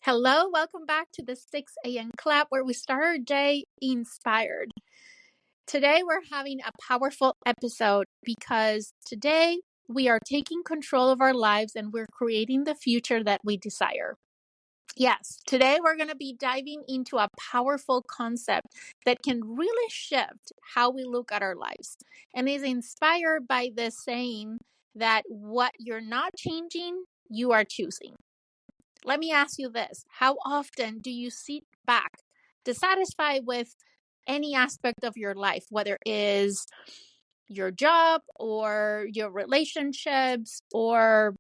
Hello, welcome back to the 6 a.m. Club where we start our day inspired. Today we're having a powerful episode because today we are taking control of our lives and we're creating the future that we desire. Yes, today we're going to be diving into a powerful concept that can really shift how we look at our lives and is inspired by the saying that what you're not changing, you are choosing. Let me ask you this. How often do you sit back, dissatisfied with any aspect of your life, whether it is your job or your relationships or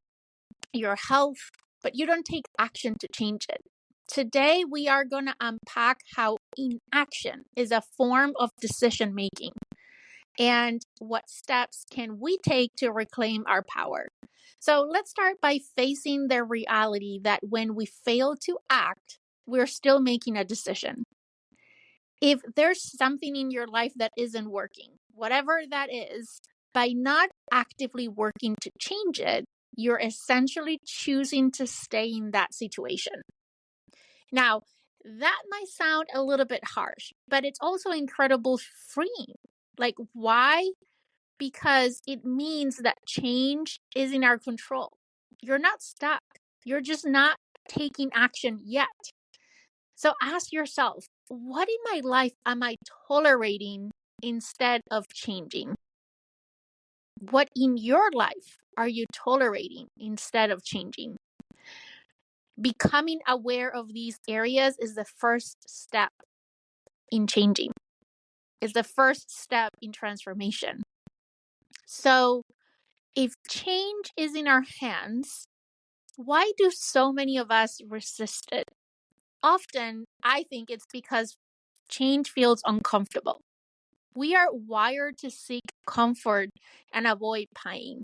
your health, but you don't take action to change it? Today, we are going to unpack how inaction is a form of decision making and what steps can we take to reclaim our power. So let's start by facing the reality that when we fail to act, we're still making a decision. If there's something in your life that isn't working, whatever that is, by not actively working to change it, you're essentially choosing to stay in that situation. Now, that might sound a little bit harsh, but it's also incredibly freeing. Like, why? Because it means that change is in our control. You're not stuck. You're just not taking action yet. So ask yourself, what in my life am I tolerating instead of changing? What in your life are you tolerating instead of changing? Becoming aware of these areas is the first step in changing. It's the first step in transformation. So if change is in our hands, why do so many of us resist it? Often, I think it's because change feels uncomfortable. We are wired to seek comfort and avoid pain.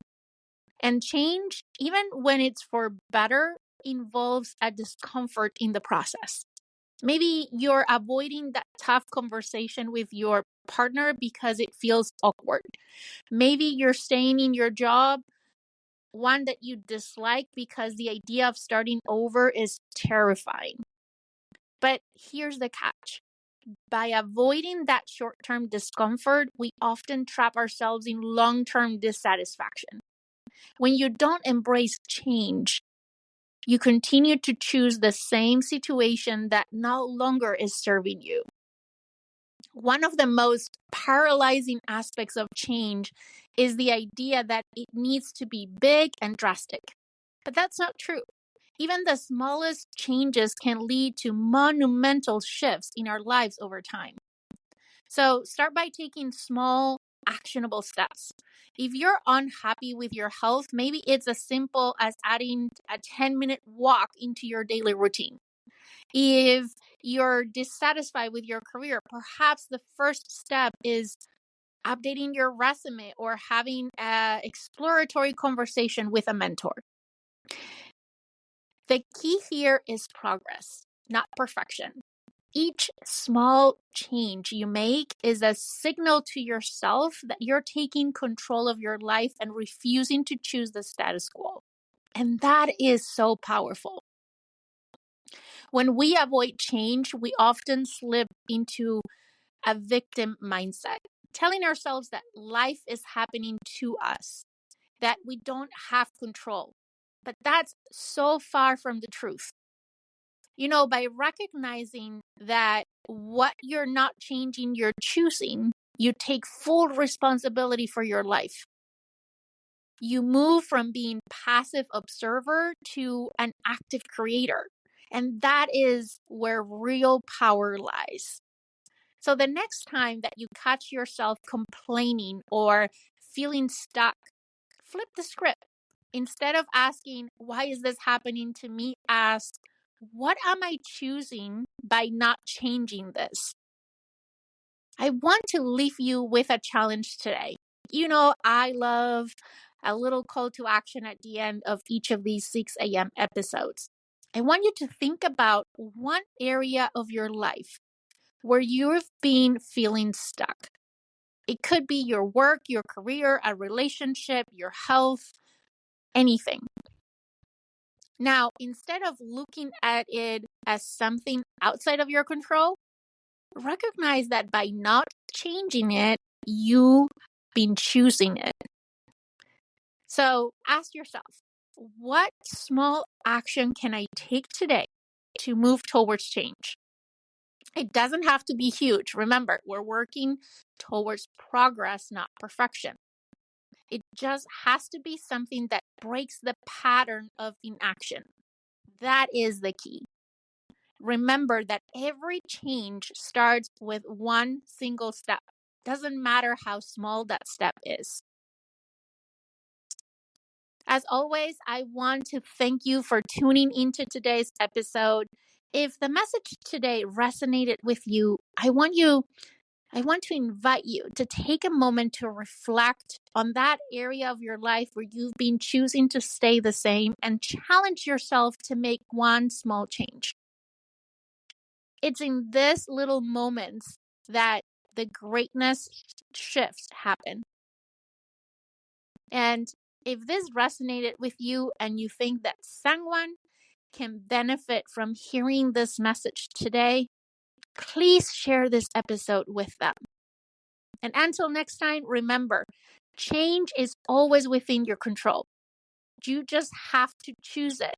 And change, even when it's for better, involves a discomfort in the process. Maybe you're avoiding that tough conversation with your partner because it feels awkward. Maybe you're staying in your job, one that you dislike, because the idea of starting over is terrifying. But here's the catch. By avoiding that short-term discomfort, we often trap ourselves in long-term dissatisfaction. When you don't embrace change, you continue to choose the same situation that no longer is serving you. One of the most paralyzing aspects of change is the idea that it needs to be big and drastic. But that's not true. Even the smallest changes can lead to monumental shifts in our lives over time. So start by taking small, actionable steps. If you're unhappy with your health, maybe it's as simple as adding a 10-minute walk into your daily routine. If you're dissatisfied with your career, perhaps the first step is updating your resume or having an exploratory conversation with a mentor. The key here is progress, not perfection. Each small change you make is a signal to yourself that you're taking control of your life and refusing to choose the status quo. And that is so powerful. When we avoid change, we often slip into a victim mindset, telling ourselves that life is happening to us, that we don't have control. But that's so far from the truth. By recognizing that what you're not changing, you're choosing, you take full responsibility for your life. You move from being passive observer to an active creator. And that is where real power lies. So the next time that you catch yourself complaining or feeling stuck, flip the script. Instead of asking, why is this happening to me? Ask, what am I choosing by not changing this? I want to leave you with a challenge today. I love a little call to action at the end of each of these 6 a.m. episodes. I want you to think about one area of your life where you've been feeling stuck. It could be your work, your career, a relationship, your health, anything. Now, instead of looking at it as something outside of your control, recognize that by not changing it, you've been choosing it. So ask yourself, what small action can I take today to move towards change? It doesn't have to be huge. Remember, we're working towards progress, not perfection. It just has to be something that breaks the pattern of inaction. That is the key. Remember that every change starts with one single step. Doesn't matter how small that step is. As always, I want to thank you for tuning into today's episode. If the message today resonated with you, I want to invite you to take a moment to reflect on that area of your life where you've been choosing to stay the same and challenge yourself to make one small change. It's in these little moments that the greatness shifts happen. And if this resonated with you and you think that someone can benefit from hearing this message today, please share this episode with them. And until next time, remember, change is always within your control. You just have to choose it